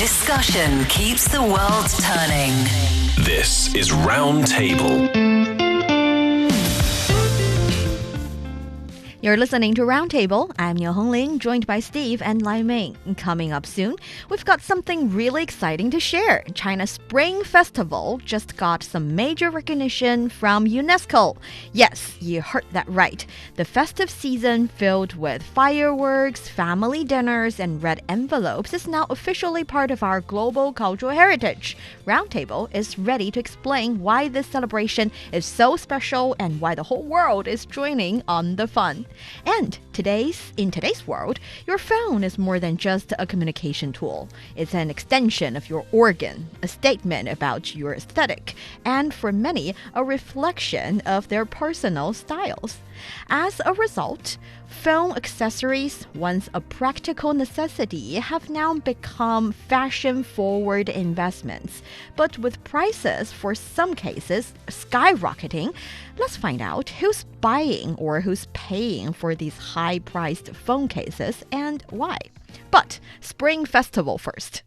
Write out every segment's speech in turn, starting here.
Discussion keeps the world turning. This is Roundtable. You're listening to Roundtable. I'm Niu Honglin, joined by Steve and Laiming. Coming up soon, we've got something really exciting to share. China's Spring Festival just got some major recognition from UNESCO. Yes, you heard that right. The festive season filled with fireworks, family dinners, and red envelopes is now officially part of our global cultural heritage. Roundtable is ready to explain why this celebration is so special and why the whole world is joining on the fun. And in today's world, your phone is more than just a communication tool. It's an extension of your organ, a statement about your aesthetic, and for many, a reflection of their personal styles. As a result, phone accessories, once a practical necessity, have now become fashion-forward investments. But with prices, for some cases, skyrocketing, let's find out who's buying or who's paying for these high-priced phone cases and why. But Spring Festival first.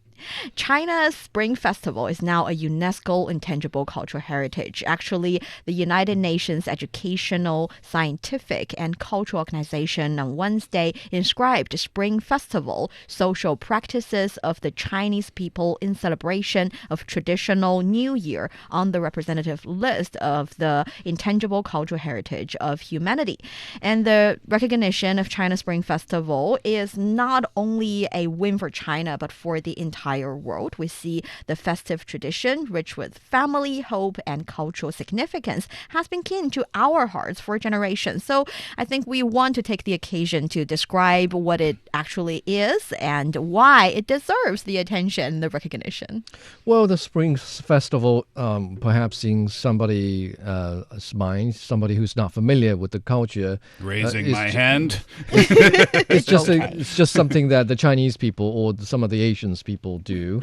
China's Spring Festival is now a UNESCO intangible cultural heritage. Actually, the United Nations Educational, Scientific, and Cultural Organization on Wednesday inscribed Spring Festival, social practices of the Chinese people in celebration of traditional New Year, on the representative list of the intangible cultural heritage of humanity. And the recognition of China's Spring Festival is not only a win for China, but for the entire world. We see the festive tradition, rich with family, hope, and cultural significance, has been keen to our hearts for generations. So I think we want to take the occasion to describe what it actually is and why it deserves the attention, the recognition. Well, the Spring Festival, perhaps in somebody's mind, somebody who's not familiar with the culture. Raising my hand. It's just something that the Chinese people or some of the Asians people do.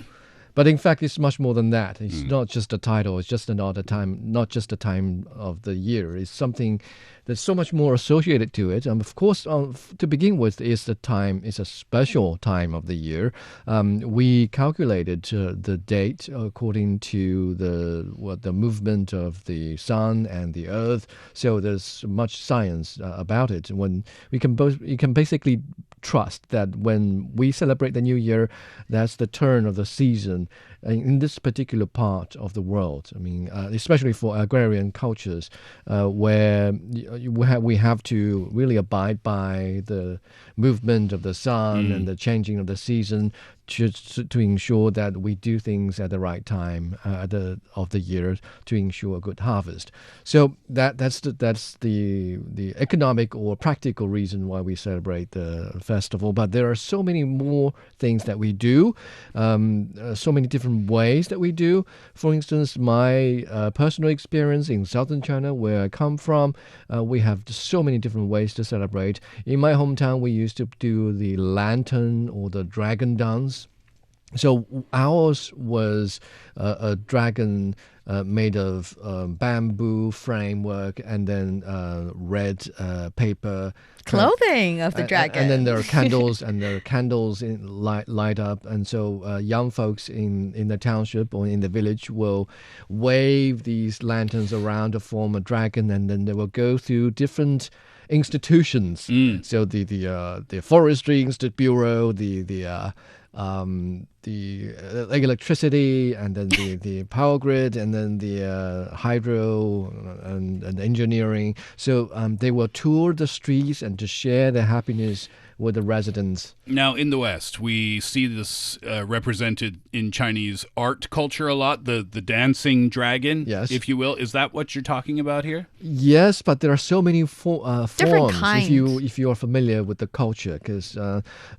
But in fact, it's much more than that. It's not just a title. It's just another time, not just a time of the year. It's something that's so much more associated to it. And of course, to begin with, it's a special time of the year. We calculated the date according to the movement of the sun and the earth. So there's much science about it. When you can basically trust that when we celebrate the New Year, that's the turn of the season in this particular part of the world. I mean, especially for agrarian cultures, where we have to really abide by the movement of the sun and the changing of the season to ensure that we do things at the right time of the year to ensure a good harvest. So that's the economic or practical reason why we celebrate the festival. But there are so many more things that we do, so many different ways that we do. For instance, my personal experience in southern China, where I come from, we have so many different ways to celebrate. In my hometown, we used to do the lantern or the dragon dance. So ours was a dragon made of bamboo framework and then red paper Clothing of the dragon. And then there are candles, and there are candles light up. And so young folks in the township or in the village will wave these lanterns around to form a dragon, and then they will go through different institutions. So the Forestry Bureau, the electricity, and then the power grid, and then the hydro and engineering. So they will tour the streets and to share their happiness with the residents. Now, in the West, we see this represented in Chinese art culture a lot, the dancing dragon, yes, if you will. Is that what you're talking about here? Yes, but there are so many forms kinds. if you are familiar with the culture, because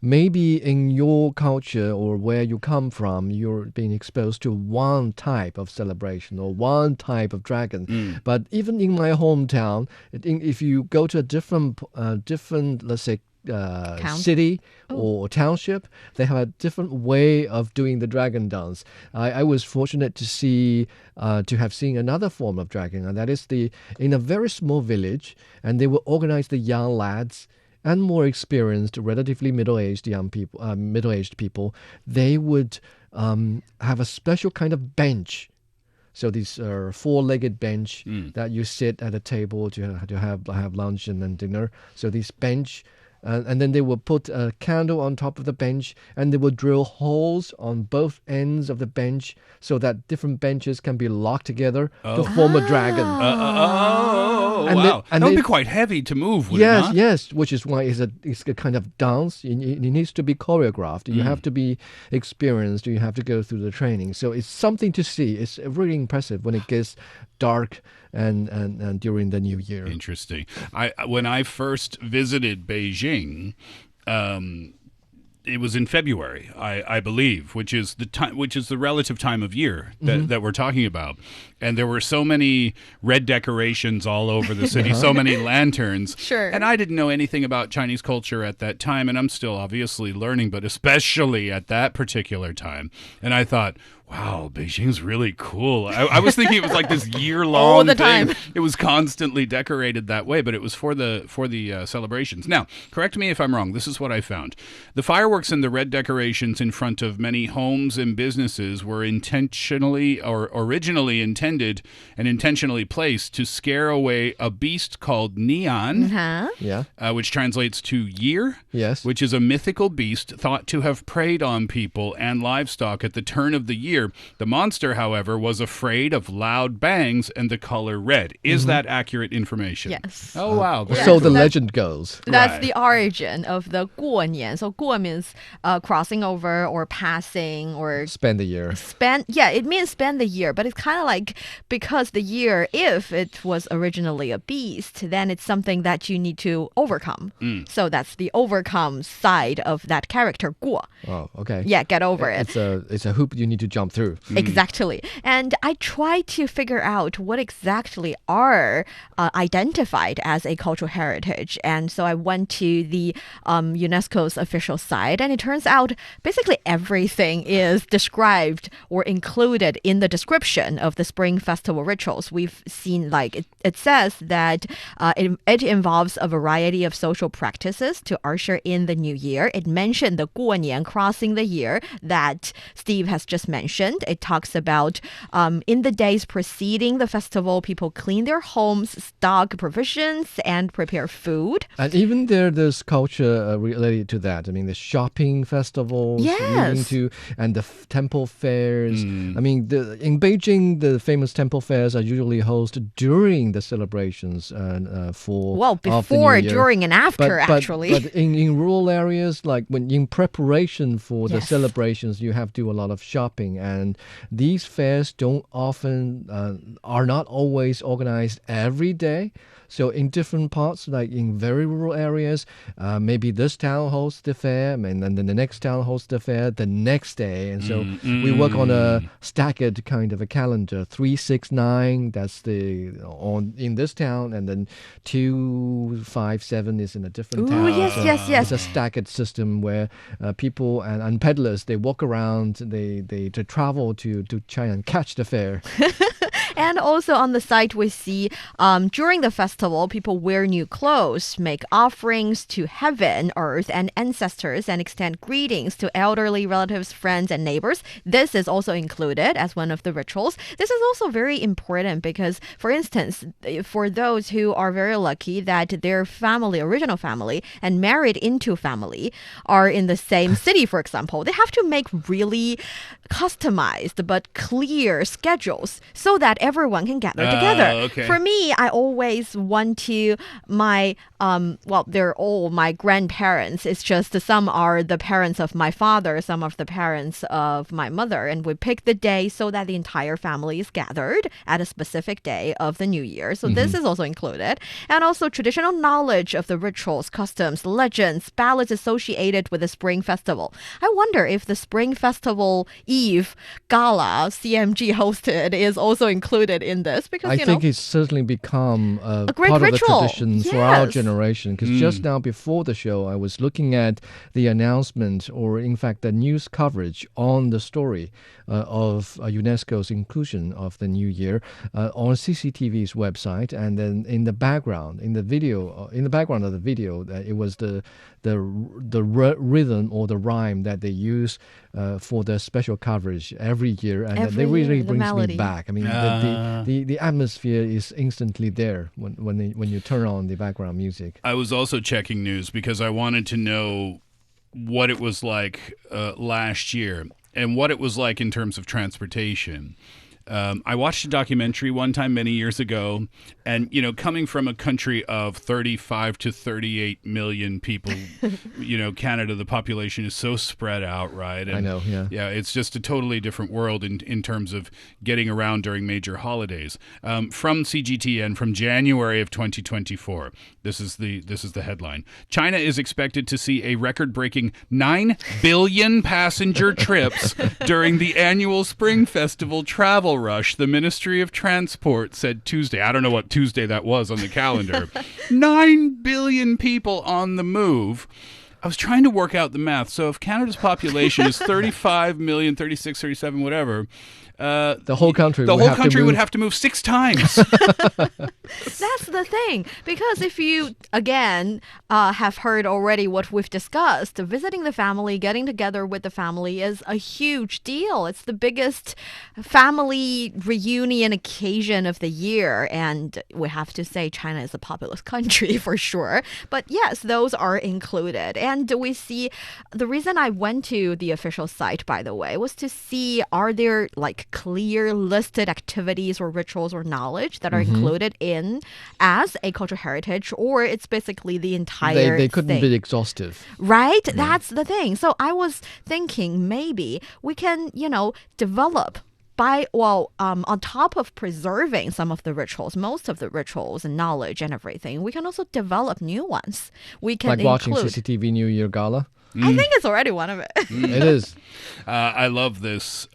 maybe in your culture or where you come from, you're being exposed to one type of celebration or one type of dragon. But even in my hometown, if you go to a different, let's say, city or township, they have a different way of doing the dragon dance. I was fortunate to have seen another form of dragon, and that is in a very small village, and they will organize the young lads and more experienced, relatively middle-aged people. They would have a special kind of bench. So these four-legged bench that you sit at a table to have lunch and then dinner. So this bench, and then they will put a candle on top of the bench, and they will drill holes on both ends of the bench so that different benches can be locked together to form a dragon. Wow. That would be quite heavy to move, would it not? Yes, which is why it's a kind of dance. It needs to be choreographed. You have to be experienced. You have to go through the training. So it's something to see. It's really impressive when it gets dark and during the New Year. Interesting. When I first visited Beijing, it was in February, I believe, which is the relative time of year that we're talking about. And there were so many red decorations all over the city, so many lanterns. Sure. And I didn't know anything about Chinese culture at that time, and I'm still obviously learning, but especially at that particular time. And I thought, wow, Beijing's really cool. I was thinking it was like this year-long all the thing. time. It was constantly decorated that way, but it was for the celebrations. Now, correct me if I'm wrong. This is what I found. The fireworks and the red decorations in front of many homes and businesses were intentionally or originally intended and intentionally placed to scare away a beast called Nian, which translates to year, which is a mythical beast thought to have preyed on people and livestock at the turn of the year. The monster, however, was afraid of loud bangs and the color red. Is that accurate information? Yes. Oh, wow. So the legend goes. That's the origin of the 过年. So 过 means crossing over or passing or spend the year. It means spend the year, but it's kind of like because the year, if it was originally a beast, then it's something that you need to overcome. So that's the overcome side of that character 过. Oh, okay. Yeah, get over it. It's a hoop you need to jump through. Exactly. And I try to figure out what exactly are identified as a cultural heritage. And so I went to the UNESCO's official site, and it turns out basically everything is described or included in the description of the Spring Festival rituals. We've seen, like, it says that it involves a variety of social practices to usher in the new year. It mentioned the 过年, crossing the year, that Steve has just mentioned. It talks about in the days preceding the festival, people clean their homes, stock provisions, and prepare food. And even there's culture related to that. I mean, the shopping festivals, and the temple fairs. I mean, in Beijing, the famous temple fairs are usually hosted during the celebrations before, during, and after, actually. But in rural areas, like when in preparation for the celebrations, you have to do a lot of shopping, and these fairs are not always organized every day. So in different parts, like in very rural areas, maybe this town hosts the fair, and then the next town hosts the fair the next day. And so we work on a staggered kind of a calendar. 369, that's in this town, and then 257 is in a different town. Yes. It's a staggered system where people and peddlers, they walk around, they travel to China and catch the fair. And also on the site, we see during the festival, people wear new clothes, make offerings to heaven, earth, and ancestors, and extend greetings to elderly relatives, friends, and neighbors. This is also included as one of the rituals. This is also very important because, for instance, for those who are very lucky that their original family, and married into family are in the same city, for example, they have to make really customized but clear schedules so that everyone can gather together. Okay. For me, I always want to they're all my grandparents. It's just some are the parents of my father, some of the parents of my mother, and we pick the day so that the entire family is gathered at a specific day of the new year. So this is also included. And also traditional knowledge of the rituals, customs, legends, ballads associated with the Spring Festival. I wonder if the Spring Festival Eve Gala CMG hosted is also included in this, because I think it's certainly become a great part ritual of the tradition for our generation. Because just now before the show, I was looking at the announcement, or in fact the news coverage on the story of UNESCO's inclusion of the New Year on CCTV's website, and then in the background, in the background of the video, it was the rhythm or the rhyme that they use for the special coverage every year, and Every they really year, the brings melody. me back. I mean, the atmosphere is instantly there when you turn on the background music. I was also checking news because I wanted to know what it was like last year and what it was like in terms of transportation. I watched a documentary one time many years ago, and, coming from a country of 35 to 38 million people, Canada, the population is so spread out, right? And, I know, yeah. Yeah, it's just a totally different world in terms of getting around during major holidays. From CGTN, from January of 2024, this is the headline. China is expected to see a record-breaking 9 billion passenger trips during the annual Spring Festival travel rush, the Ministry of Transport said Tuesday. I don't know what Tuesday that was on the calendar. 9 billion people on the move. I was trying to work out the math. So if Canada's population is 35 million, 36, 37, whatever, the whole country would have to move 6 times. That's the thing. Because if you, again, have heard already what we've discussed, visiting the family, getting together with the family is a huge deal. It's the biggest family reunion occasion of the year. And we have to say China is a populous country for sure. But yes, those are included. And we see, the reason I went to the official site, by the way, was to see, are there like clear listed activities or rituals or knowledge that are included in as a cultural heritage, or it's basically the entire They couldn't thing. be exhaustive. Right? Yeah. That's the thing. So I was thinking maybe we can, develop on top of preserving some of the rituals, most of the rituals and knowledge and everything, we can also develop new ones. We can Like watching include. CCTV New Year Gala. I think it's already one of it. It is. I love this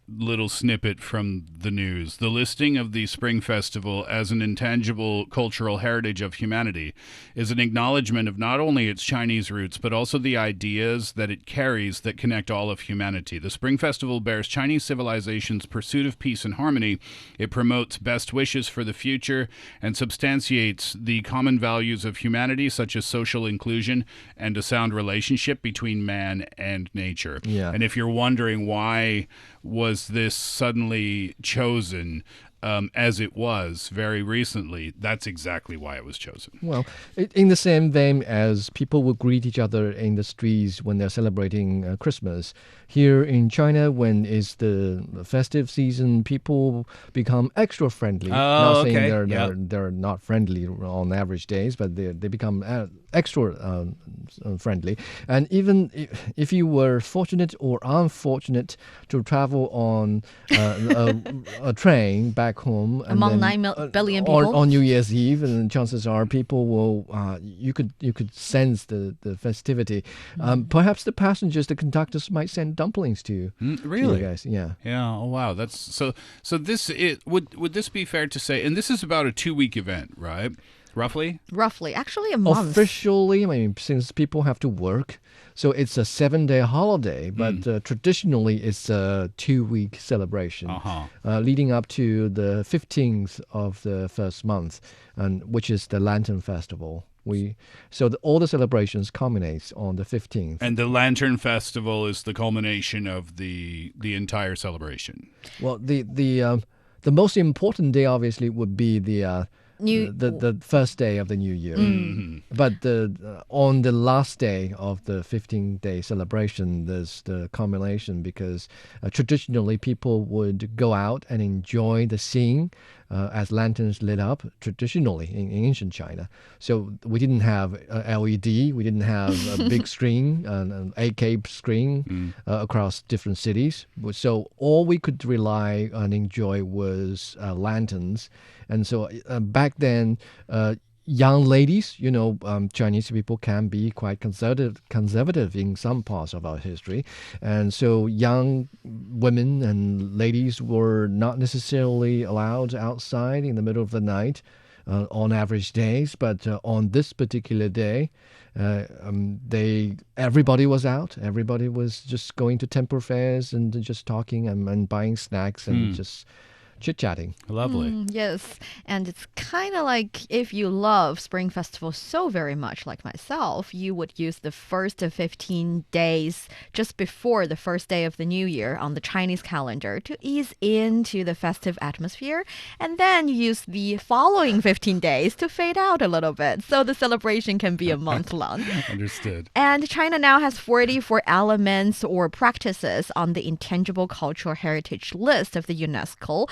little snippet from the news. The listing of the Spring Festival as an intangible cultural heritage of humanity is an acknowledgement of not only its Chinese roots, but also the ideas that it carries that connect all of humanity. The Spring Festival bears Chinese civilization's pursuit of peace and harmony. It promotes best wishes for the future and substantiates the common values of humanity, such as social inclusion and a sound relationship between man and nature. Yeah. And if you're wondering why was this suddenly chosen as it was very recently, that's exactly why it was chosen. Well, in the same vein as people will greet each other in the streets when they're celebrating Christmas, here in China, when it's the festive season, people become extra friendly. Not saying they're not friendly on average days, but they become extra friendly. And even if you were fortunate or unfortunate to travel on a train back home Among 9 billion people on New Year's Eve, and chances are people will you could sense the festivity. Perhaps the passengers, the conductors might send dumplings to you. Really? To you guys. Yeah. Yeah. Oh wow. That's so this would this be fair to say? And this is about a 2-week event, right? Roughly, actually a month. Officially, I mean, since people have to work, so it's a 7-day holiday, but traditionally it's a 2-week celebration, leading up to the 15th of the first month, and which is the Lantern Festival. All the celebrations culminates on the 15th. And the Lantern Festival is the culmination of the entire celebration. Well, the most important day obviously would be the first day of the new year. But on the last day of the 15-day celebration, there's the culmination, because traditionally people would go out and enjoy the scene as lanterns lit up, traditionally in ancient China. So we didn't have LED, we didn't have a big screen, an 8K screen across different cities. So all we could rely on enjoy was lanterns. And so back then, young ladies, Chinese people can be quite conservative in some parts of our history. And so young women and ladies were not necessarily allowed outside in the middle of the night on average days. But on this particular day, everybody was out. Everybody was just going to temple fairs and just talking and buying snacks and just chit-chatting. Lovely. Yes, and it's kind of like if you love Spring Festival so very much, like myself, you would use the first 15 days just before the first day of the new year on the Chinese calendar to ease into the festive atmosphere, and then you use the following 15 days to fade out a little bit, so the celebration can be a month long. Understood. And China now has 44 elements or practices on the intangible cultural heritage list of the UNESCO.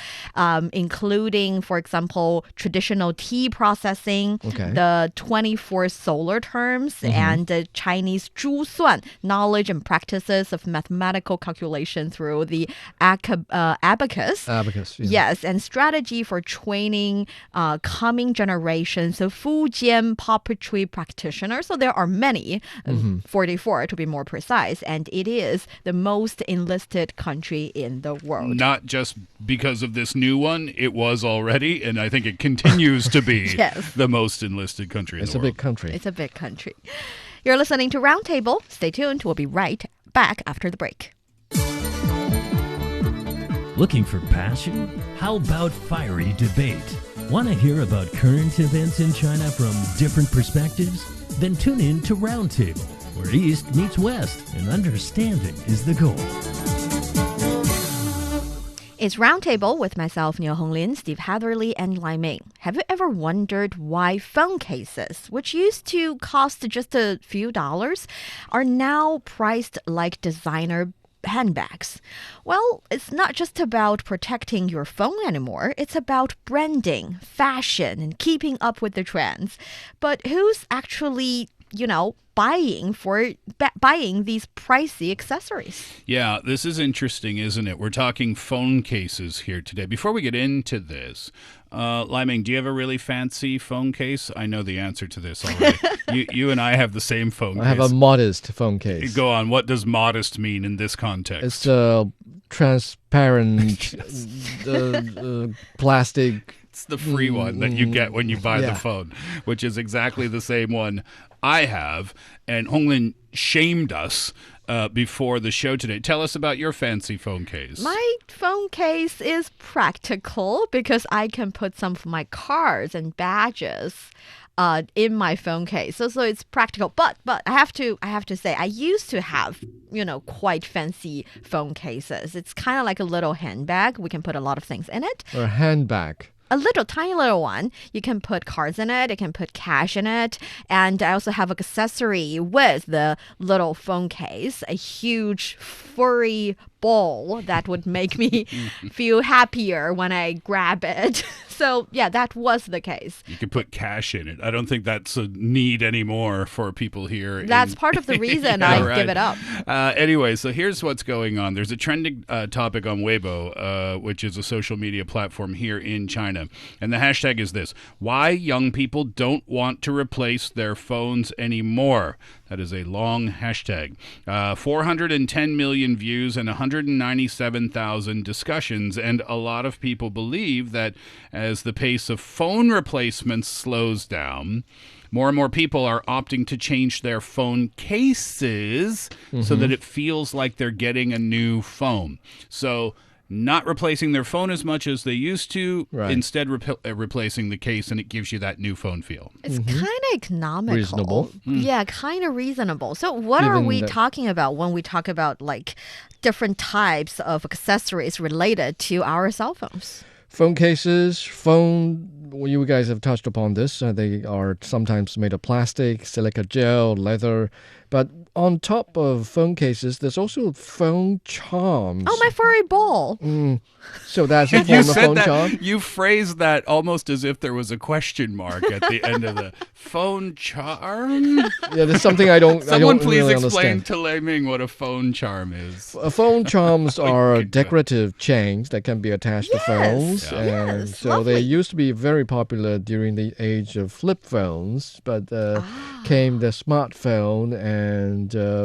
Including, for example, traditional tea processing, the 24 solar terms, and the Chinese 珠算, knowledge and practices of mathematical calculation through the abacus. Abacus, yeah. Yes, and strategy for training coming generations of Fujian puppetry practitioners. So there are many, 44 to be more precise, and it is the most enlisted country in the world. Not just because of this new one, it was already, and I think it continues to be Yes. the most enlisted country in It's the a world. big country. It's a big country. You're listening to Roundtable. Stay tuned. We'll be right back after the break. Looking for passion? How about fiery debate? Want to hear about current events in China from different perspectives? Then tune in to Roundtable, where East meets West and understanding is the goal. It's Roundtable with myself, Niu Honglin, Steve Hatherly, and Laiming. Have you ever wondered why phone cases, which used to cost just a few dollars, are now priced like designer handbags? Well, it's not just about protecting your phone anymore. It's about branding, fashion, and keeping up with the trends. But who's actually, buying these pricey accessories? Yeah, this is interesting, isn't it? We're talking phone cases here today. Before we get into this, Laiming, do you have a really fancy phone case? I know the answer to this already. you and I have the same phone case. I have a modest phone case. Go on. What does modest mean in this context? It's a transparent plastic. It's the free one that you get when you buy the phone, which is exactly the same one I have. And Honglin shamed us before the show today. Tell us about your fancy phone case. My phone case is practical because I can put some of my cards and badges in my phone case. So it's practical. But I have to say, I used to have, quite fancy phone cases. It's kind of like a little handbag. We can put a lot of things in it. Or a handbag. A tiny little one. You can put cards in it. You can put cash in it. And I also have an accessory with the little phone case, a huge furry ball that would make me feel happier when I grab it. So, yeah, that was the case. You could put cash in it. I don't think that's a need anymore for people here. That's part of the reason I give it up. Anyway, so here's what's going on. There's a trending topic on Weibo, which is a social media platform here in China. And the hashtag is this: why young people don't want to replace their phones anymore. That is a long hashtag. 410 million views and 197,000 discussions. And a lot of people believe that as the pace of phone replacements slows down, more and more people are opting to change their phone cases so that it feels like they're getting a new phone. So not replacing their phone as much as they used to, instead replacing the case, and it gives you that new phone feel. It's kind of economical. Reasonable. Yeah, kind of reasonable. So what are we talking about when we talk about like different types of accessories related to our cell phones? Phone cases, you guys have touched upon this. They are sometimes made of plastic, silica gel, leather. But on top of phone cases, there's also phone charms. Oh, my furry ball. So that's a form of phone charm? You phrased that almost as if there was a question mark at the end of the phone charm. Yeah, there's something I don't Someone please really explain understand. to Laiming what a phone charm is. Phone charms are decorative chains that can be attached to phones. Yeah. And Yes, so lovely. they used to be very popular during the age of flip phones, but came the smartphone and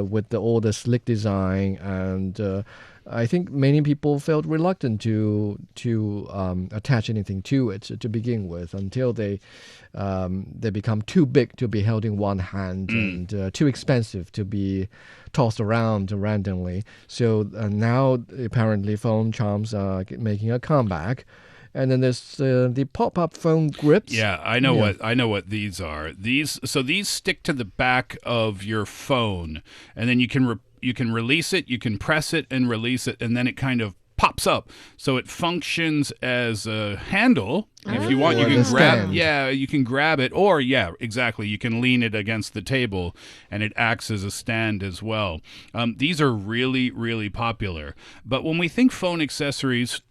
with all the slick design, and I think many people felt reluctant to attach anything to it to begin with until they become too big to be held in one hand and too expensive to be tossed around randomly. So now apparently phone charms are making a comeback. And then there's the pop-up phone grips. Yeah, I know what these are. These stick to the back of your phone, and then you can release it, you can press it and release it, and then it kind of pops up. So it functions as a handle. If you want, you can grab. Yeah, you can grab it, or exactly. You can lean it against the table, and it acts as a stand as well. These are really, really popular. But when we think phone accessories,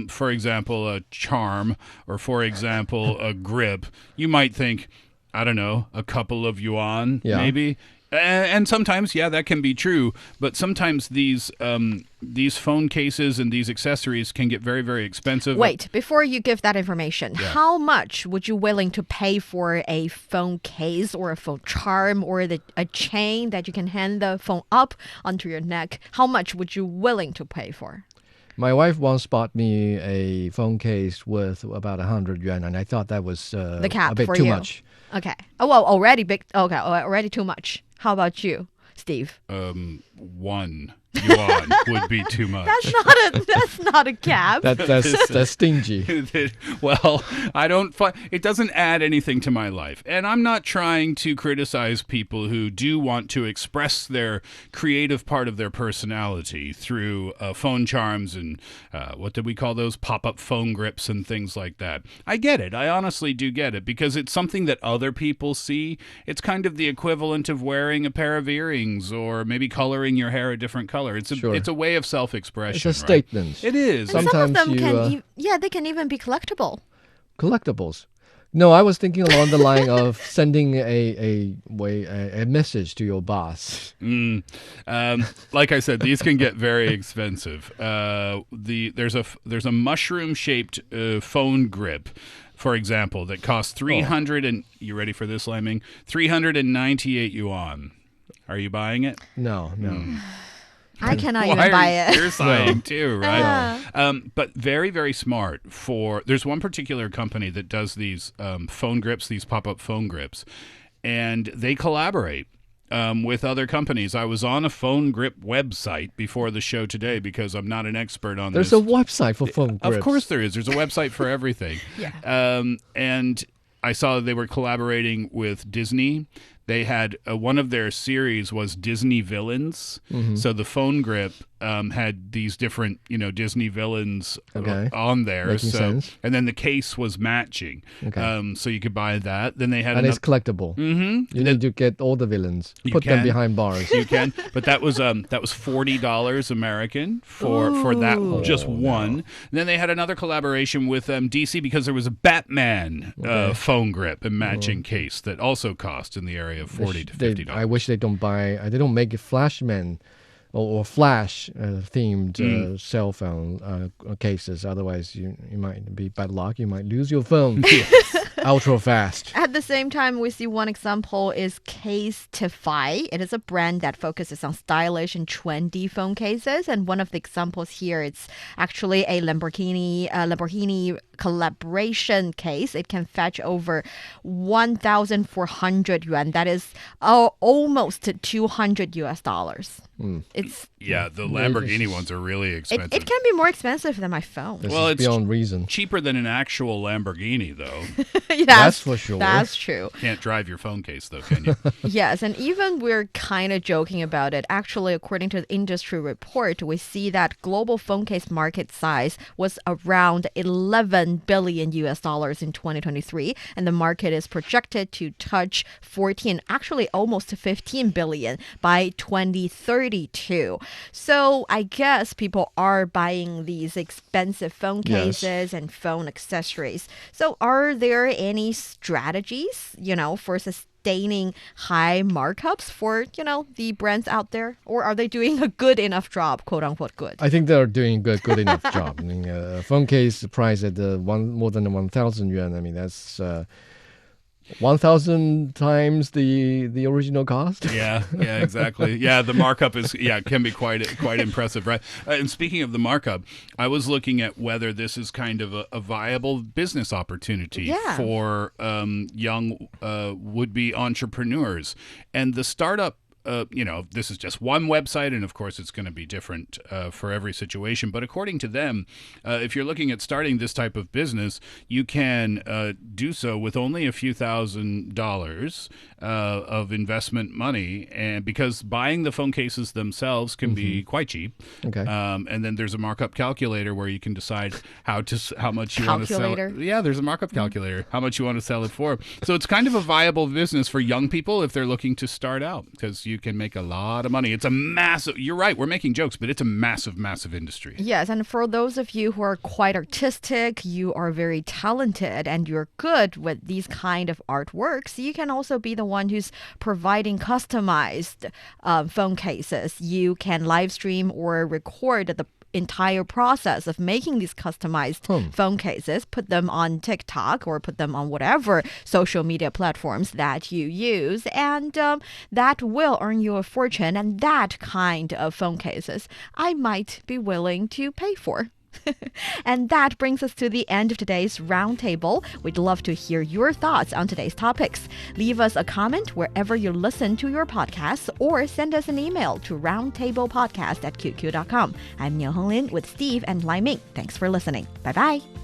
for example, a charm, or for example, a grip, you might think, I don't know, a couple of yuan, maybe. And sometimes, that can be true. But sometimes these phone cases and these accessories can get very, very expensive. Wait, before you give that information, how much would you willing to pay for a phone case or a phone charm or a chain that you can hand the phone up onto your neck? How much would you willing to pay for? My wife once bought me a phone case worth about 100 yuan, and I thought that was the cap a bit for too you. much. Okay. Oh, well, already big. Okay, already too much. How about you, Steve? 1 yuan would be too much. That's not a cap. That's stingy. Well, I don't find it doesn't add anything to my life, and I'm not trying to criticize people who do want to express their creative part of their personality through phone charms and what did we call those, pop-up phone grips and things like that. I get it. I honestly do get it, because it's something that other people see. It's kind of the equivalent of wearing a pair of earrings or maybe coloring your hair a different color. It's a way of self-expression. It's a statement. Right? It is. And some of them they can even be collectible. Collectibles. No, I was thinking along the line of sending a message to your boss. Like I said, these can get very expensive. There's a mushroom-shaped phone grip, for example, that costs 300 and you ready for this, Laiming? 398 yuan. Are you buying it? No. I cannot even buy it. You're sighing too, right? But very, very smart. There's one particular company that does these phone grips, these pop-up phone grips, and they collaborate with other companies. I was on a phone grip website before the show today because I'm not an expert on this. There's a website for phone grips. Of course there is. There's a website for everything. And I saw they were collaborating with Disney. They had one of their series was Disney villains. Mm-hmm. So the phone grip had these different, Disney villains on there. Making sense. And then the case was matching. Okay. So you could buy that. Then they had it's collectible. Mm-hmm. You need to get all the villains. Put them behind bars. You can. But that was $40 American for that just one. And then they had another collaboration with DC because there was a Batman phone grip and matching case that also cost in the area of $40 to $50. I wish they don't make it Flashman or Flash themed cell phone cases. Otherwise, you might be bad luck. You might lose your phone ultra fast. At the same time, we see one example is Casetify. It is a brand that focuses on stylish and trendy phone cases. And one of the examples here, it's actually a Lamborghini collaboration case. It can fetch over 1,400 yuan. That is almost $200 US. The Lamborghini ones are really expensive. It can be more expensive than my phone. It's beyond reason. Cheaper than an actual Lamborghini, though. That's for sure. That's true. Can't drive your phone case, though, can you? Yes, and even we're kind of joking about it. Actually, according to the industry report, we see that global phone case market size was around $11 billion US in 2023, and the market is projected to touch 14, actually almost 15 billion by 2032. So I guess people are buying these expensive phone cases and phone accessories. So are there any strategies, for sustaining high markups for, the brands out there? Or are they doing a good enough job, quote unquote good? I think they're doing a good enough job. I mean, a phone case priced at more than 1,000 yuan. I mean, that's 1,000 times the original cost. Yeah, exactly. Yeah, the markup can be quite impressive, right? And speaking of the markup, I was looking at whether this is kind of a viable business opportunity for young would-be entrepreneurs, and the startup this is just one website, and of course it's going to be different for every situation. But according to them, if you're looking at starting this type of business, you can do so with only a few $1,000s of investment money, and because buying the phone cases themselves can be quite cheap. Okay. And then there's a markup calculator where you can decide how much you want to sell it. Yeah, there's a markup calculator, how much you want to sell it for. So it's kind of a viable business for young people if they're looking to start out, because you can make a lot of money. It's a massive, you're right, we're making jokes, but it's a massive, massive industry. Yes, and for those of you who are quite artistic, you are very talented, and you're good with these kind of artworks, you can also be the one who's providing customized phone cases. You can live stream or record the entire process of making these customized phone cases, put them on TikTok or put them on whatever social media platforms that you use, and that will earn you a fortune. And that kind of phone cases I might be willing to pay for. And that brings us to the end of today's roundtable. We'd love to hear your thoughts on today's topics. Leave us a comment wherever you listen to your podcasts, or send us an email to roundtablepodcast@qq.com. I'm Niu Honglin with Steve and Laiming. Thanks for listening. Bye-bye.